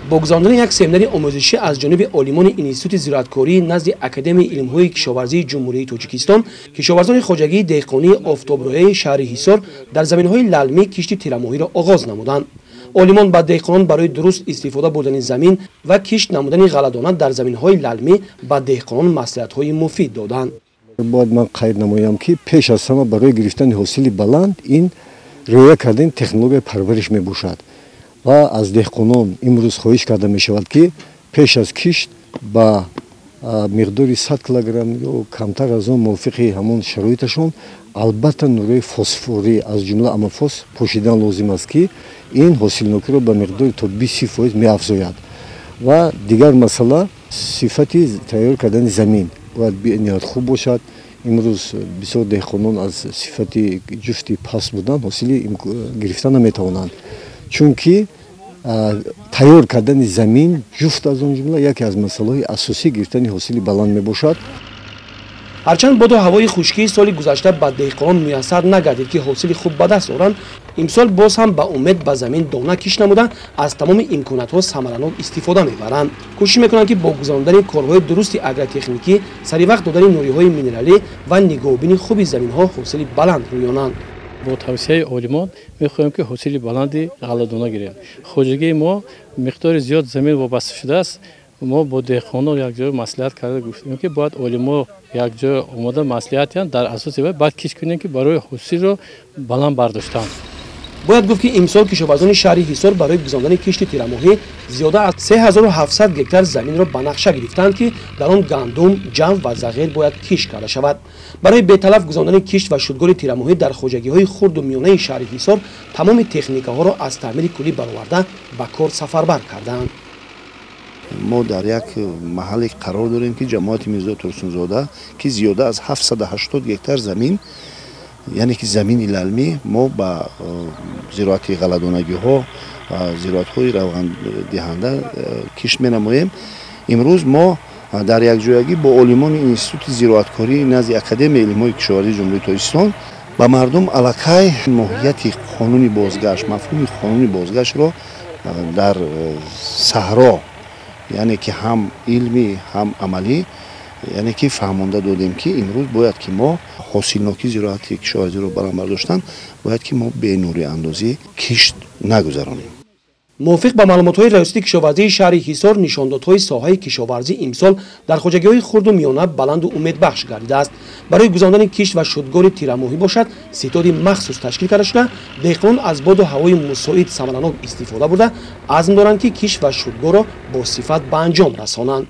با گذراندن یک سمینار آموزشی از جانب عالمان انستیتوت زراعتکاری نزد اکادمی علم‌های کشاورزی جمهوری تاجیکستان، کشاورزان خواجگی دهقانی آفتابروی شهر حصار در زمین‌های للمی کشت تیرماهی را آغاز نمودند. عالمان با دهقانان برای درست استفاده بردن زمین و کشت نمودن غله‌دانه در زمین‌های للمی با دهقانان مصلحت‌های مفید دادند. باید من قید نمایم که پیش از همه برای گرفتن حاصل بلند این رعایت کردن تکنولوژی پرورش میباشد و از دهقانان امروز خواهش کرده می شود که پیش از کشت با مقداری 100 کیلوگرم یا کمتر از آن موافق همون شرایطشون البته نوره فسفوری از جمله امافوس پوشیدن لازم است که این حاصل نوکی را به مقدار تا 20% می افزاید و دیگر مسئله صفت تیار کردن زمین باید نهایت خوب باشد. امروز بسیار دهقانان از صفت جفتی پس بودن حاصل گرفتن نمیتوانند، چون که تیار کردن زمین جفت از آن جمله یکی از مسائل اساسی گرفتن حاصل بلند میباشد. هرچند باد و هوای خشکی سال گذشته به دهقانان میسر نگردید که حاصل خوب به دست آورند، امسال باز هم به امید به زمین دانه کش نموده از تمام امکانات ثمراناک استفاده میبرند. کوشش میکنند که با گذراندن کارهای درست اگرتکنیکی، سری وقت دادن نوریهای مینرالی و نگاهبین خوب زمین ها حاصل بلند رویانند. با توصیه عالمان میخواهیم که حاصل بلندی غله‌دانه گیریم. خواجگی ما مقدار زیاد زمین وابسته شده است. ما با دهقانان یک جای مصلحت کرده گفتیم که باید عالمان یک جای آماده مصلحتیان در اساس بعد کش کنیم که برای حاصل رو بلند برداشتن. باید گفت که امسال کشاورزان شهر حصار برای گذراندن کشت تیرماهی زیاده از 3700 گکتار زمین را به نقشه گرفتند که در آن گندم، جو و زغیر باید کشت کرده شود. برای بی‌تلف گذراندن کشت و شدگار تیرماهی در خواجگی‌های خرد و میانه شهر حصار تمام تکنیک‌ها را از تعمیر کلی برآورده به کار سفربر کردند. ما در یک محل قرار داریم که جماعت میرزا ترسونزاده که زیاده از 780 گکتار زمین، یعنی که زمین للمی، ما با زراعت غله‌دانگی ها و زراعت های روغن دهنده کشت می نماییم. امروز ما در یک جایگی با عالمان انستیتوت زراعتکاری نزد اکادمی علم‌های کشاورزی جمهوری تاجیکستان با مردم علاقه ماهیت قانون بازگشت، مفهوم قانون بازگشت را در صحرا، یعنی که هم علمی هم عملی، یعنی که فهمانده دادیم که امروز باید که ما حاصلناکی زراعت کشاورزی رو بلند برداشتن، باید که ما به نوری اندازی کشت نگذرانیم. موافق با معلومات‌های ریاست کشاورزی شهر حصار، نشاندادهای ساحه کشاورزی امسال در خواجگی‌های خرد و میانه بلند و امیدبخش گردیده است. برای گذراندن کشت و شدگار تیرماهی باشد ستاد مخصوص تشکیل کرده شده. دهقانان از باد و هوای مساعد ثمراناک استفاده برده عزم دارند که کشت و شدگار را با صفت به انجام رسانند.